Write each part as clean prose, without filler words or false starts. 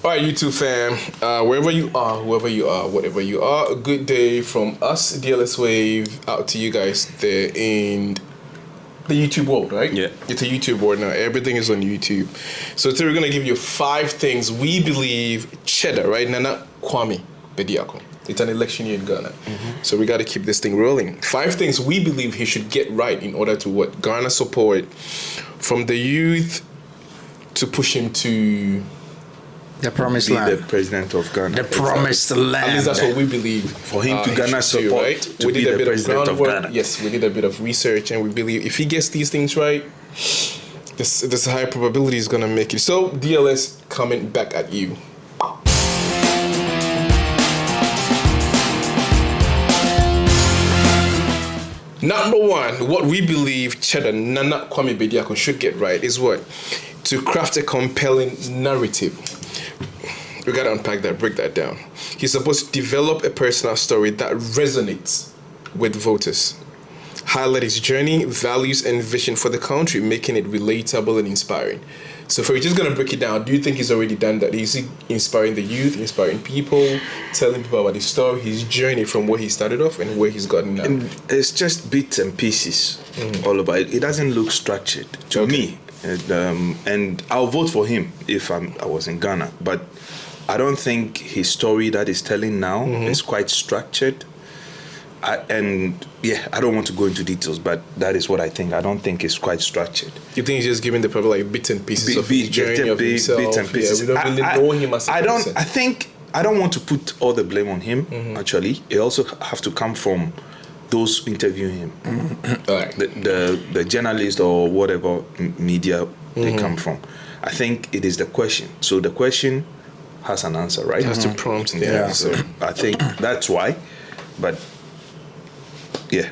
All right, YouTube fam, wherever you are, whoever you are, whatever you are, a good day from us, DLS Wave, out to you guys there in the YouTube world, right? Yeah. It's a YouTube world now. Everything is on YouTube. So today we're going to give you 5 things we believe Cheddar, right? Nana Kwame Bediako. It's an election year in Ghana. Mm-hmm. So we got to keep this thing rolling. 5 things we believe he should get right in order to garner support from the youth to push him to... the promised land. The president of Ghana. The promised land. At least that's what we believe. For him to garner support, right? to be the president of Ghana. Yes, we did a bit of research, and we believe if he gets these things right, there's a high probability he's going to make it. So, DLS, coming back at you. Number 1, what we believe Cheddar Nana Kwame Bediako should get right is what? To craft a compelling narrative. We gotta unpack that, break that down. He's supposed to develop a personal story that resonates with voters. Highlight his journey, values, and vision for the country, making it relatable and inspiring. So if we're just gonna break it down, do you think he's already done that? Is he inspiring the youth, inspiring people, telling people about his story, his journey from where he started off and where he's gotten now? And it's just bits and pieces all about it. It doesn't look structured to me. And I'll vote for him if I was in Ghana. But I don't think his story that he's telling now is quite structured. I don't want to go into details, but that is what I think. I don't think it's quite structured. You think he's just giving the people like bits and pieces of his journey of himself? Bits and pieces. Yeah, we don't really know him as a person. I don't want to put all the blame on him, actually. It also have to come from those interviewing him. Right. The journalist or whatever media they come from. I think it is the question. So the question has an answer, right? It has to prompt. Yeah. So I think that's why. But yeah.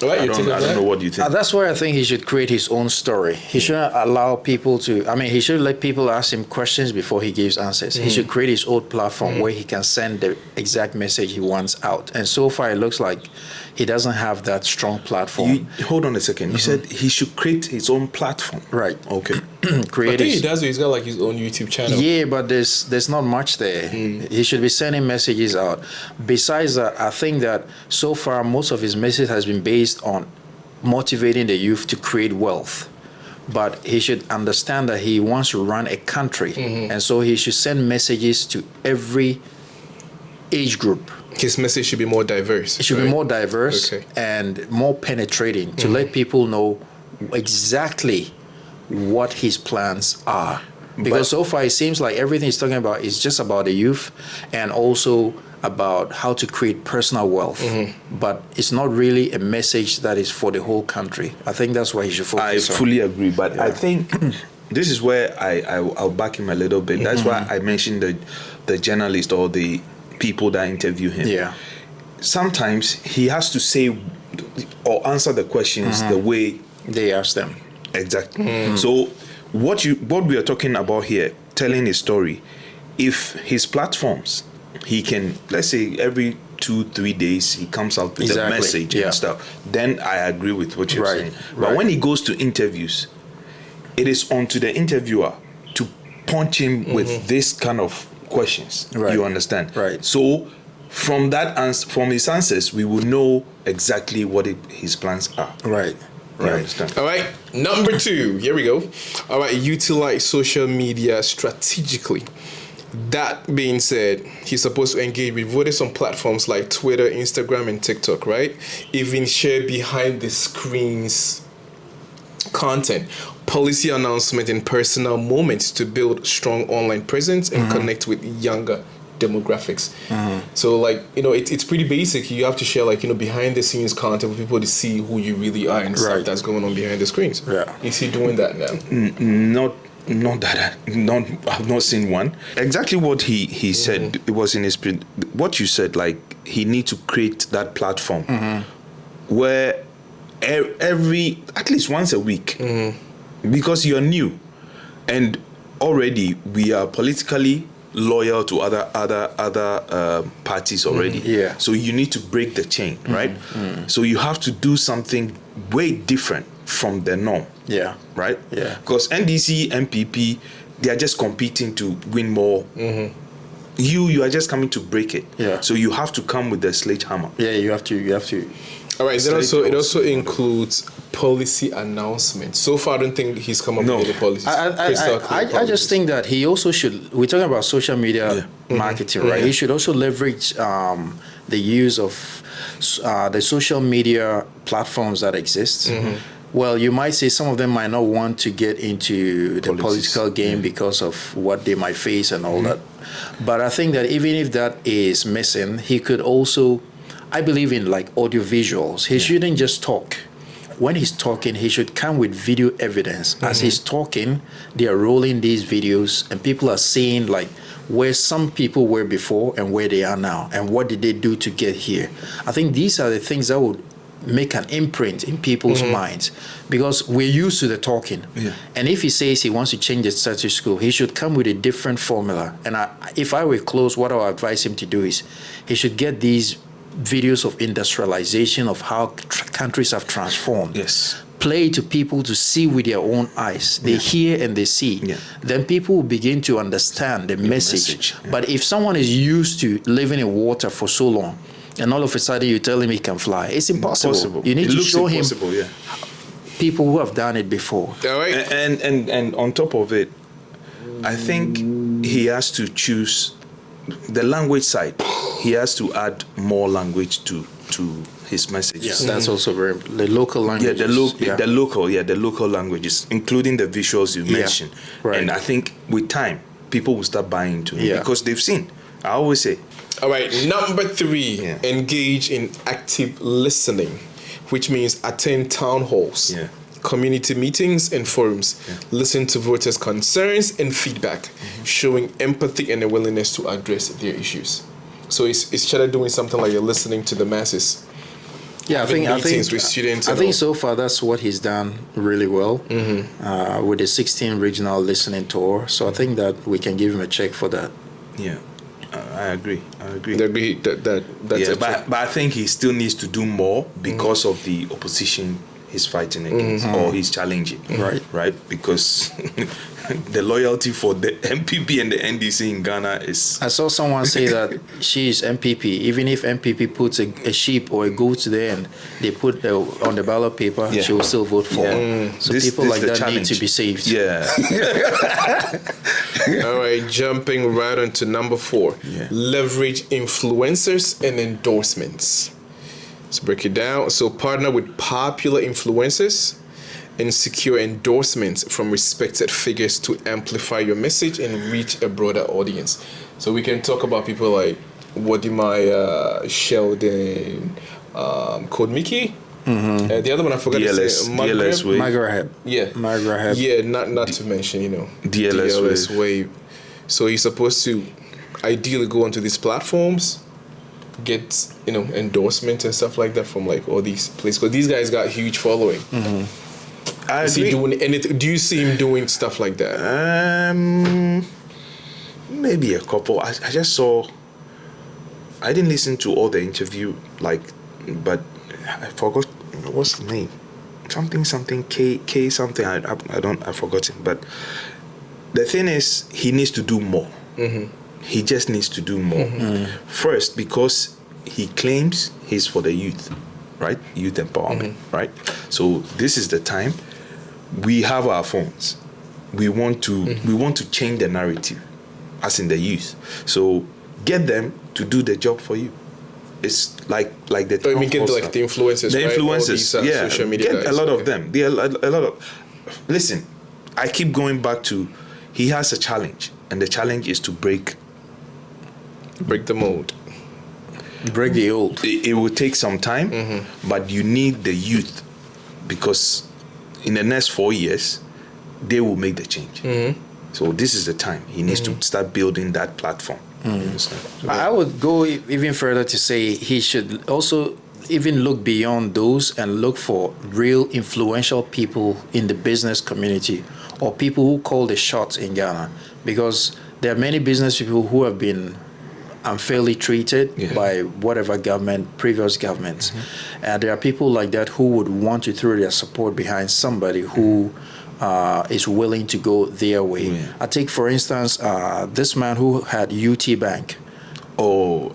Right, I don't know what you think. That's why I think he should create his own story. He shouldn't allow people he should let people ask him questions before he gives answers. He should create his own platform where he can send the exact message he wants out. And so far, it looks like he doesn't have that strong platform. Hold on a second. You said he should create his own platform. Right. Okay. I think he does. He's got like his own YouTube channel. Yeah, but there's not much there. He should be sending messages out. Besides that, I think that so far most of his message has been based on motivating the youth to create wealth. But he should understand that he wants to run a country, and so he should send messages to every age group. His message should be more diverse. It should be more diverse and more penetrating to let people know exactly what his plans are. Because so far it seems like everything he's talking about is just about the youth and also about how to create personal wealth. But it's not really a message that is for the whole country. I think that's why he should focus on. I fully agree, but I think this is where I'll back him a little bit. That's why I mentioned the journalist or the people that interview him. Yeah. Sometimes he has to say or answer the questions the way they ask them. Exactly. So what we are talking about here, telling his story, if his platforms, he can, let's say every 2-3 days he comes out with a message and stuff, then I agree with what you're saying. But when he goes to interviews, it is on to the interviewer to punch him with this kind of questions. You understand? Right. So from from his answers, we will know exactly what his plans are. Right. Right. All right. Number 2. Here we go. All right. Utilize social media strategically. That being said, he's supposed to engage with voters on platforms like Twitter, Instagram, and TikTok, right? Even share behind the screens content, policy announcement, and personal moments to build strong online presence and connect with younger demographics. So it's pretty basic. You have to share behind the scenes content for people to see who you really are and stuff that's going on behind the screens. Is he doing that now? Not that I've not seen one. Exactly what he said. It was in his what you said, like he needs to create that platform where at least once a week, because you're new and already we are politically loyal to other parties already. So you need to break the chain, right? So you have to do something way different from the norm. Yeah. Right? Yeah. Because NDC, MPP, they are just competing to win more. You are just coming to break it. Yeah. So you have to come with the sledgehammer. Yeah, you have to. All right. Then it also includes policy announcements. So far, I don't think he's come up with any policies. I just think that he also should. We're talking about social media marketing, right? He should also leverage the use of the social media platforms that exist. Well, you might say some of them might not want to get into the political game because of what they might face and all that. But I think that even if that is missing, he could also, I believe in like audio visuals. He shouldn't just talk. When he's talking, he should come with video evidence. As he's talking, they are rolling these videos and people are seeing like where some people were before and where they are now and what did they do to get here. I think these are the things that would make an imprint in people's minds, because we're used to the talking. And if he says he wants to change the status quo, he should come with a different formula. And if I were close, what I would advise him to do is he should get these videos of industrialization, of how countries have transformed. Play to people to see with their own eyes. They hear and they see. Then people will begin to understand the message. But if someone is used to living in water for so long, and all of a sudden you tell him he can fly, it's impossible. You need to show him people who have done it before. And on top of it, I think he has to choose the language side. He has to add more language to his messages. That's also the local languages. The local languages, including the visuals you mentioned. And I think with time, people will start buying into it because they've seen. I always say. All right, number 3, engage in active listening, which means attend town halls, community meetings and forums, listen to voters' concerns and feedback, showing empathy and a willingness to address their issues. So it's Cheddar doing something like you're listening to the masses. I think with students. I think so far that's what he's done really well with the 16 regional listening tour. So I think that we can give him a check for that. I agree. But I think he still needs to do more because of the opposition he's fighting against or he's challenging. Right? Because the loyalty for the MPP and the NDC in Ghana is... I saw someone say that she is MPP. Even if MPP puts a sheep or a goat there and they put on the ballot paper, she will still vote for. So people like that need to be saved. All right, jumping right on to number 4. Leverage influencers and endorsements. Let's break it down. So partner with popular influencers and secure endorsements from respected figures to amplify your message and reach a broader audience. So we can talk about people like Wadimai, Sheldon, Code Mickey. The other one I forgot to say. Magraheb. Not to mention, DLS Wave. So he's supposed to ideally go onto these platforms, get endorsements and stuff like that from like all these places, because these guys got huge following. Is he doing anything? Do you see him doing stuff like that? Maybe a couple. I just saw. I didn't listen to all the interview, but I forgot what's the name. Something K something. I've forgotten. But the thing is, he needs to do more. He just needs to do more. First, because he claims he's for the youth, right? Youth empowerment, right? So this is the time. We have our phones. We want to change the narrative, as in the youth. So get them to do the job for you. It's like the. Oh, you mean get the influencers? The influencers, these, social media get guys. a lot of them. There are a lot of. Listen, I keep going back to. He has a challenge, and the challenge is to break the mold. Break the old. It will take some time, but you need the youth, because in the next 4 years, they will make the change. So this is the time. He needs to start building that platform. I would go even further to say he should also even look beyond those and look for real influential people in the business community, or people who call the shots in Ghana, because there are many business people who have been unfairly treated by whatever previous governments. And there are people like that who would want to throw their support behind somebody who is willing to go their way. Yeah. I take, for instance, this man who had UT Bank. Oh,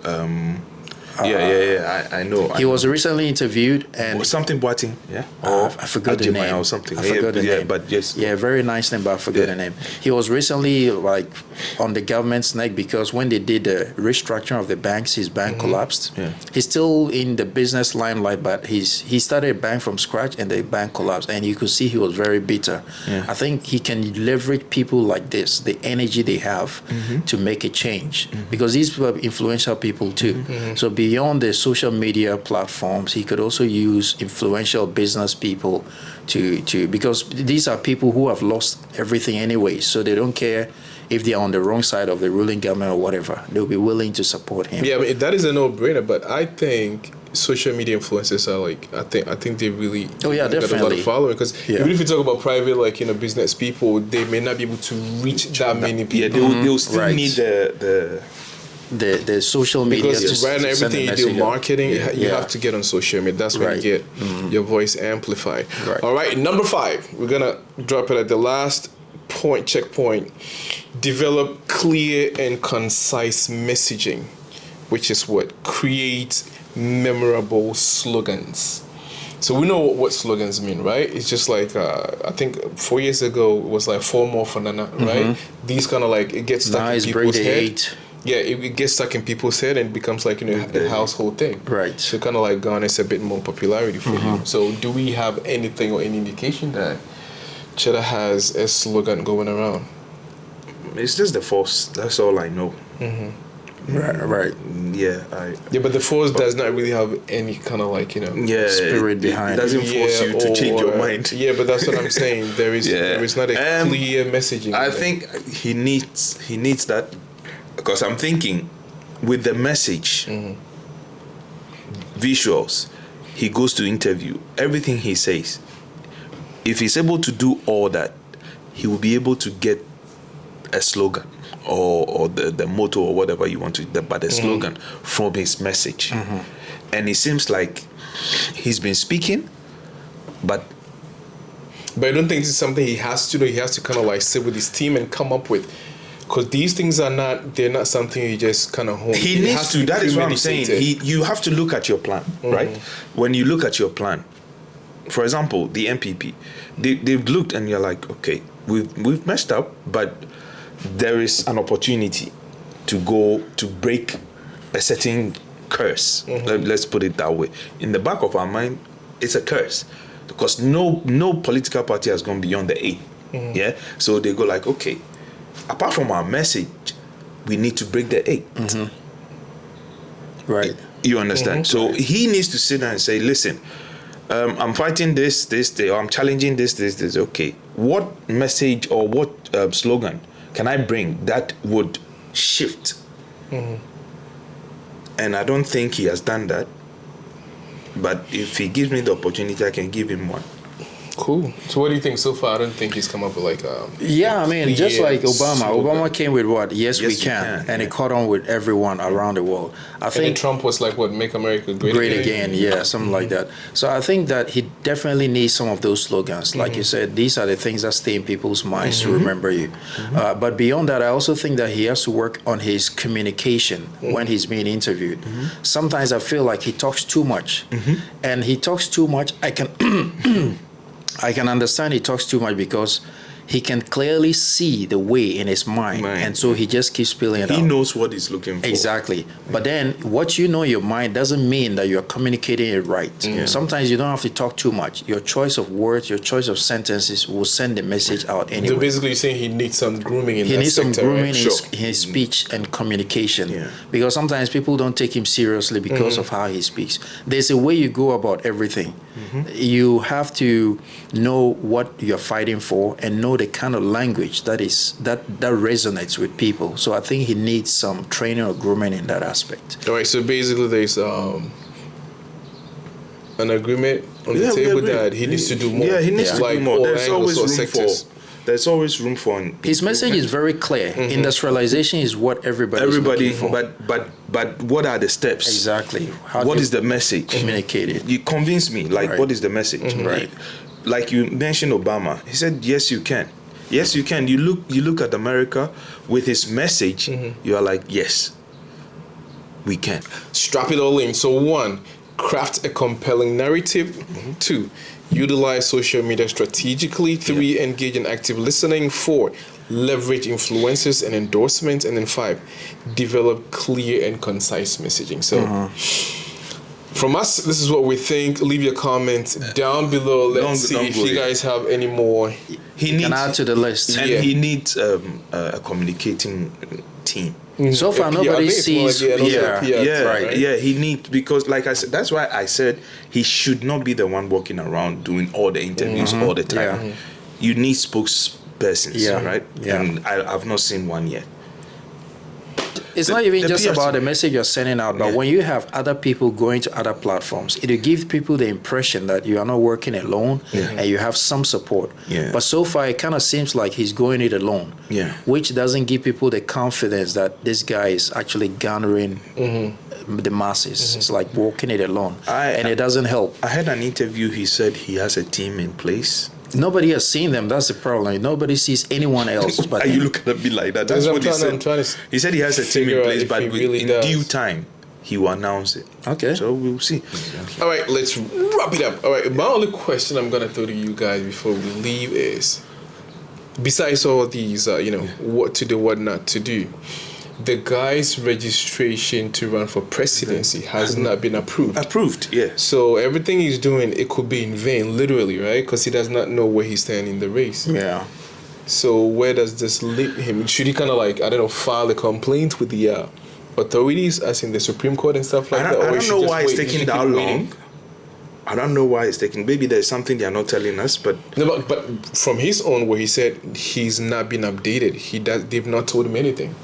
I know. He was recently interviewed, and something Boating, yeah. I forgot the name. Or something. I forgot the name. But yes. Yeah, very nice name, but I forgot the name. He was recently like on the government's neck because when they did the restructuring of the banks, his bank collapsed. Yeah. He's still in the business limelight, but he started a bank from scratch and the bank collapsed, and you could see he was very bitter. Yeah. I think he can leverage people like this, the energy they have, to make a change, because these people are influential people too. So beyond the social media platforms, he could also use influential business people to because these are people who have lost everything anyway, so they don't care if they are on the wrong side of the ruling government or whatever. They'll be willing to support him. Yeah, I mean, that is a no-brainer, but I think social media influencers are like, I think they really Oh, yeah, got a lot definitely. of following, because Yeah. even if you talk about private, like, you know, business people, they may not be able to reach that many people. Yeah, they'll still Right. need the social media, Because to right now, send a everything you do, message out. marketing, you Yeah. have to get on social media. That's when Right. you get your voice amplified. Right. All right, number 5. We're going to drop it at the last point, checkpoint. Develop clear and concise messaging, which is what? Create memorable slogans. So we know what slogans mean, right? It's just like, I think 4 years ago, it was like 4 more for Nana, right? These kind of like, it gets stuck Nice, in break people's the head. 8. Yeah, it gets stuck in people's head and becomes like, you know, a household thing. Right. So kind of like garners a bit more popularity for you. So do we have anything or any indication that Cheddar has a slogan going around? It's just the force. That's all I know. Right. Yeah, Yeah, but the force does not really have any kind of like, you know... yeah, Spirit behind it doesn't force you to change your mind. Yeah, but that's what I'm saying. There is not a Yeah. clear messaging. I there. think he needs that, because I'm thinking with the message, visuals, he goes to interview, everything he says, if he's able to do all that, he will be able to get a slogan or the motto or whatever you want to, but a slogan from his message. And it seems like he's been speaking, but I don't think this is something he has to do. He has to kind of like sit with his team and come up with, because these things they're not something you just kind of hone. he It needs has to. be That is what I'm saying. premeditated. You have to look at your plan, right? When you look at your plan, for example, the MPP, they've looked and you're like, okay, we've messed up, but there is an opportunity to go to break a certain curse. Let's put it that way. In the back of our mind, it's a curse, because no political party has gone beyond the 8. Yeah, so they go like, okay, apart from our message, we need to break the 8. Right. You understand? So he needs to sit down and say, listen, I'm fighting this, or I'm challenging this. Okay, what message or what slogan can I bring that would shift? And I don't think he has done that. But if he gives me the opportunity, I can give him one. Cool. So what do you think so far? I don't think he's come up with like Yeah, I mean, just clear like Obama. slogan. Obama came with what? Yes, we Yes, we can. can, And yeah. it caught on with everyone around the world. I And then think Trump was like, what, make America great again, yeah, something like that. So I think that he definitely needs some of those slogans. Like you said, these are the things that stay in people's minds to remember you. But beyond that, I also think that he has to work on his communication when he's being interviewed. Sometimes I feel like he talks too much. And he talks too much. I can understand he talks too much because he can clearly see the way in his mind. And so he just keeps spilling it out. He knows what he's looking for. Exactly. But then what you know in your mind doesn't mean that you're communicating it right. Sometimes you don't have to talk too much. Your choice of words, your choice of sentences will send the message out So anyway. basically you're saying he needs some grooming in He that needs some sector, grooming right? in his speech and communication. Yeah. Because sometimes people don't take him seriously because of how he speaks. There's a way you go about everything. You have to know what you're fighting for and know the kind of language that resonates with people. So I think he needs some training or grooming in that aspect. All right, so basically there's an agreement on the Yeah, we table agree. that he needs to do more. Yeah, he needs to like do more. all There's angles always or room sectors. for. There's always room for. His message is very clear. Industrialization is what everybody's looking for. But what are the steps? Exactly. What is the message? communicated? You convince me. Like, Right. what is the message? Right. like you mentioned Obama. He said, yes, you can. Yes, you can. You look at America with his message, you are like, yes, we can. Strap it all in. So 1, craft a compelling narrative. 2, utilize social media strategically. 3, engage in active listening. 4, leverage influencers and endorsements. And then 5, develop clear and concise messaging. So from us, this is what we think. Leave your comments down below. Let's see if you guys have any more. He needs Can add to the list. and he needs a communicating team. So far, nobody sees. Yeah, he needs, because like I said, that's why I said he should not be the one walking around doing all the interviews all the time. You need spokespersons, right? Yeah. And I've not seen one yet. It's not even just PRC about the message you're sending out, but when you have other people going to other platforms, it will give people the impression that you are not working alone and you have some support. Yeah. But so far, it kind of seems like he's going it alone, which doesn't give people the confidence that this guy is actually garnering the masses. It's like walking it alone, and it doesn't help. I had an interview. He said he has a team in place. Nobody has seen them. That's the problem. Nobody sees anyone else. But you look at me like that. That's what he said. He said he has a team in place, but in due time, he will announce it. Okay. So we'll see. All right, let's wrap it up. All right, my only question I'm going to throw to you guys before we leave is, besides all these, what to do, what not to do, the guy's registration to run for presidency has not been approved. Approved, yeah. So everything he's doing, it could be in vain, literally, right? Because he does not know where he's standing in the race. Yeah. So where does this leave him? Should he kind of file a complaint with the authorities, as in the Supreme Court and stuff like that? I don't know why it's taking that long. I don't know why it's taking. Maybe there's something they're not telling us, but no. But from his own, where he said he's not been updated, they've not told him anything.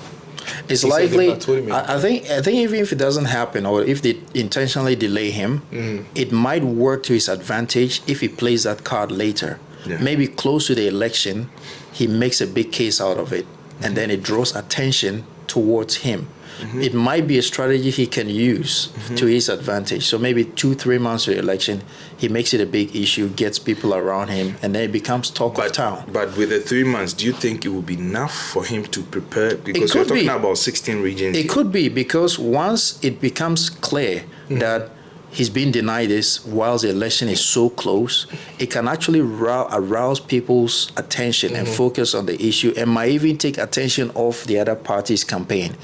It's likely. I think even if it doesn't happen, or if they intentionally delay him, it might work to his advantage if he plays that card later. Yeah. Maybe close to the election, he makes a big case out of it, and then it draws attention towards him. It might be a strategy he can use to his advantage. So maybe 2-3 months to the election, he makes it a big issue, gets people around him, and then it becomes talk of town. But with the 3 months, do you think it will be enough for him to prepare? Because we're talking about 16 regions. It could be, because once it becomes clear that he's been denied this whilst the election is so close, it can actually arouse people's attention and focus on the issue, and might even take attention off the other party's campaign.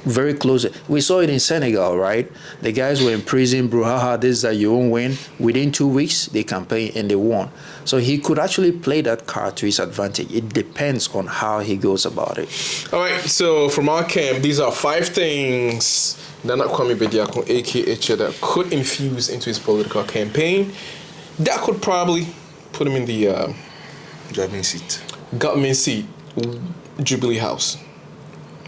Very close. We saw it in Senegal, right? The guys were in prison, brouhaha, this is that you won't win. Within 2 weeks, they campaigned and they won. So he could actually play that card to his advantage. It depends on how he goes about it. All right, so from our camp, these are 5 things that Kwame Bediako, aka that could infuse into his political campaign. That could probably put him in the government seat, Jubilee House.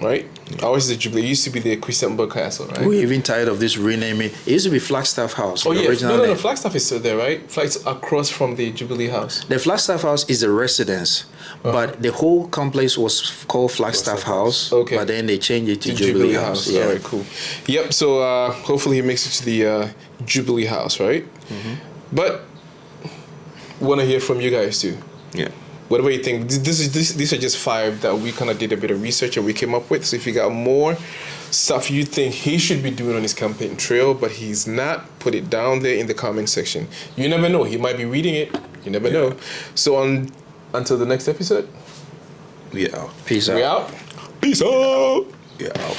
Right? Ours is the Jubilee. It used to be the Christian Burke Castle, right? We're even tired of this renaming. It used to be Flagstaff House. Oh, yeah. No. Flagstaff is still there, right? Flagstaff across from the Jubilee House. The Flagstaff House is a residence, but the whole complex was called Flagstaff House. Okay. But then they changed it to Jubilee House. Yeah. All right, cool. Yep, so hopefully he makes it to the Jubilee House, right? But want to hear from you guys, too. Yeah. Whatever you think. These are just 5 that we kind of did a bit of research and we came up with. So if you got more stuff you think he should be doing on his campaign trail, but he's not, put it down there in the comment section. You never know. He might be reading it. You never know. So until the next episode, we out. Peace out. We out. Peace out. Yeah out.